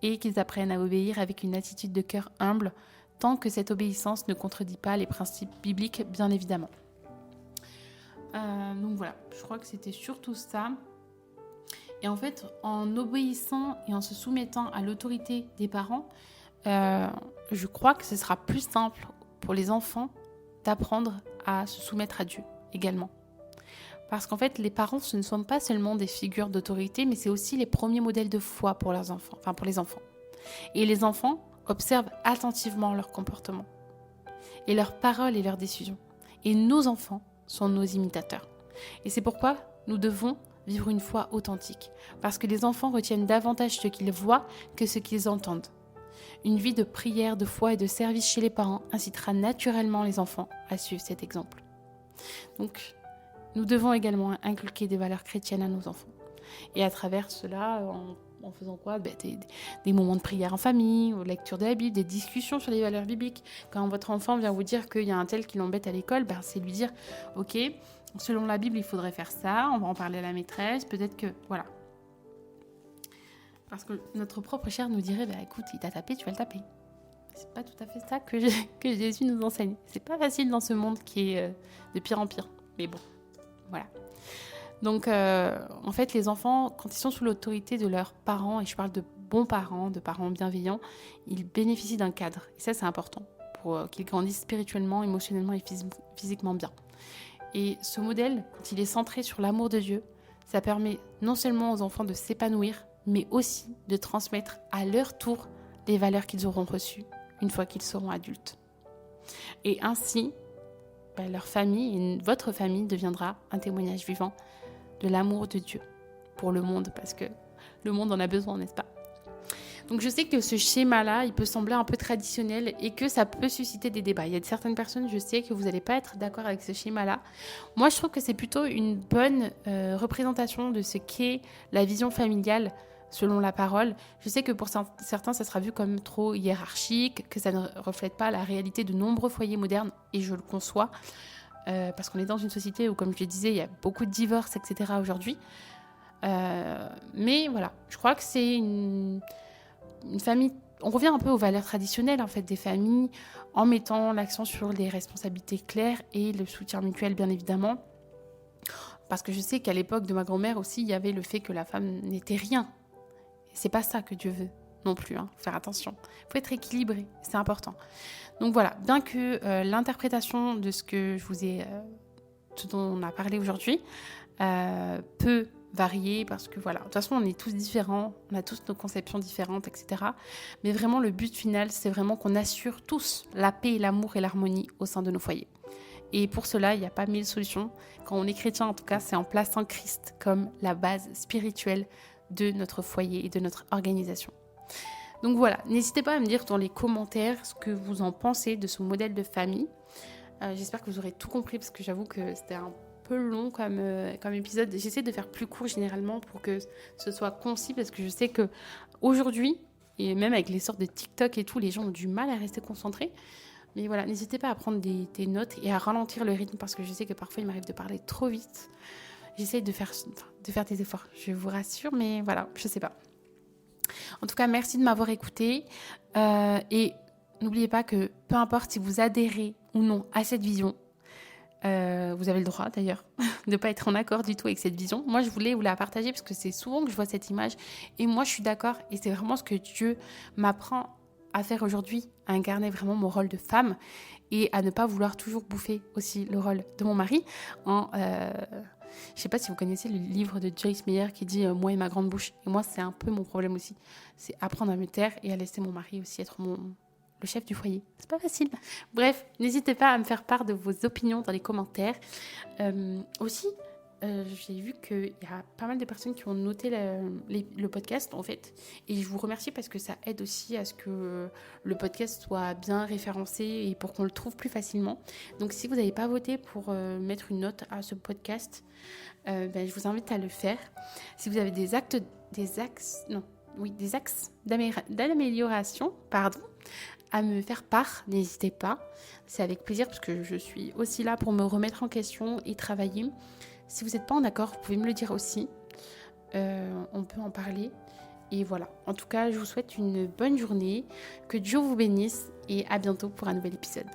Et qu'ils apprennent à obéir avec une attitude de cœur humble, tant que cette obéissance ne contredit pas les principes bibliques, bien évidemment. Donc voilà, je crois que c'était surtout ça. Et en fait, en obéissant et en se soumettant à l'autorité des parents, je crois que ce sera plus simple pour les enfants d'apprendre à se soumettre à Dieu également. Parce qu'en fait, les parents, ce ne sont pas seulement des figures d'autorité, mais c'est aussi les premiers modèles de foi pour leurs enfants, enfin pour les enfants. Et les enfants observent attentivement leur comportement, et leurs paroles et leurs décisions. Et nos enfants sont nos imitateurs. Et c'est pourquoi nous devons vivre une foi authentique, parce que les enfants retiennent davantage ce qu'ils voient que ce qu'ils entendent. Une vie de prière, de foi et de service chez les parents incitera naturellement les enfants à suivre cet exemple. Donc, nous devons également inculquer des valeurs chrétiennes à nos enfants. Et à travers cela, en faisant quoi ? Des moments de prière en famille, lecture de la Bible, des discussions sur les valeurs bibliques. Quand votre enfant vient vous dire qu'il y a un tel qui l'embête à l'école, c'est lui dire « Ok, selon la Bible, il faudrait faire ça, on va en parler à la maîtresse, peut-être que... » Voilà. Parce que notre propre chair nous dirait « Écoute, il t'a tapé, tu vas le taper. » C'est pas tout à fait ça que Jésus nous enseigne. C'est pas facile dans ce monde qui est de pire en pire. Mais bon. Voilà. Donc, en fait, les enfants, quand ils sont sous l'autorité de leurs parents, et je parle de bons parents, de parents bienveillants, ils bénéficient d'un cadre. Et ça, c'est important pour qu'ils grandissent spirituellement, émotionnellement et physiquement bien. Et ce modèle, quand il est centré sur l'amour de Dieu, ça permet non seulement aux enfants de s'épanouir, mais aussi de transmettre à leur tour les valeurs qu'ils auront reçues une fois qu'ils seront adultes. Et ainsi, leur famille et votre famille deviendra un témoignage vivant de l'amour de Dieu pour le monde, parce que le monde en a besoin, n'est-ce pas ? Donc je sais que ce schéma-là, il peut sembler un peu traditionnel et que ça peut susciter des débats. Il y a certaines personnes, je sais que vous n'allez pas être d'accord avec ce schéma-là. Moi, je trouve que c'est plutôt une bonne représentation de ce qu'est la vision familiale selon la parole. Je sais que pour certains, ça sera vu comme trop hiérarchique, que ça ne reflète pas la réalité de nombreux foyers modernes, et je le conçois, parce qu'on est dans une société où, comme je le disais, il y a beaucoup de divorces, etc. aujourd'hui. Mais voilà, je crois que c'est une famille... On revient un peu aux valeurs traditionnelles, en fait, des familles, en mettant l'accent sur les responsabilités claires et le soutien mutuel, bien évidemment. Parce que je sais qu'à l'époque de ma grand-mère aussi, il y avait le fait que la femme n'était rien. C'est pas ça que Dieu veut non plus, hein. Faut faire attention. Il faut être équilibré, c'est important. Donc voilà, bien que l'interprétation de ce dont on a parlé aujourd'hui peut varier parce que voilà, de toute façon on est tous différents, on a tous nos conceptions différentes, etc. Mais vraiment le but final, c'est vraiment qu'on assure tous la paix, l'amour et l'harmonie au sein de nos foyers. Et pour cela, il n'y a pas mille solutions. Quand on est chrétien, en tout cas, c'est en plaçant Christ comme la base spirituelle de notre foyer et de notre organisation. Donc voilà, n'hésitez pas à me dire dans les commentaires ce que vous en pensez de ce modèle de famille. J'espère que vous aurez tout compris parce que j'avoue que c'était un peu long comme épisode. J'essaie de faire plus court généralement pour que ce soit concis parce que je sais que aujourd'hui, et même avec l'essor de TikTok et tout, les gens ont du mal à rester concentrés. Mais voilà, n'hésitez pas à prendre des notes et à ralentir le rythme parce que je sais que parfois il m'arrive de parler trop vite. J'essaie de faire des efforts, je vous rassure, mais voilà, je sais pas. En tout cas, merci de m'avoir écouté et n'oubliez pas que peu importe si vous adhérez ou non à cette vision, vous avez le droit d'ailleurs de ne pas être en accord du tout avec cette vision. Moi, je voulais vous la partager parce que c'est souvent que je vois cette image et moi, je suis d'accord et c'est vraiment ce que Dieu m'apprend à faire aujourd'hui, à incarner vraiment mon rôle de femme et à ne pas vouloir toujours bouffer aussi le rôle de mon mari je sais pas si vous connaissez le livre de Joyce Meyer qui dit « Moi et ma grande bouche ». Et moi, c'est un peu mon problème aussi. C'est apprendre à me taire et à laisser mon mari aussi être le chef du foyer. C'est pas facile. Bref, n'hésitez pas à me faire part de vos opinions dans les commentaires. Aussi, j'ai vu qu'il y a pas mal de personnes qui ont noté le podcast en fait et je vous remercie parce que ça aide aussi à ce que le podcast soit bien référencé et pour qu'on le trouve plus facilement. Donc si vous n'avez pas voté pour mettre une note à ce podcast, je vous invite à le faire. Si vous avez des axes d'amélioration, à me faire part, n'hésitez pas. C'est avec plaisir parce que je suis aussi là pour me remettre en question et travailler. Si vous n'êtes pas en accord, vous pouvez me le dire aussi. On peut en parler. Et voilà. En tout cas, je vous souhaite une bonne journée. Que Dieu vous bénisse. Et à bientôt pour un nouvel épisode.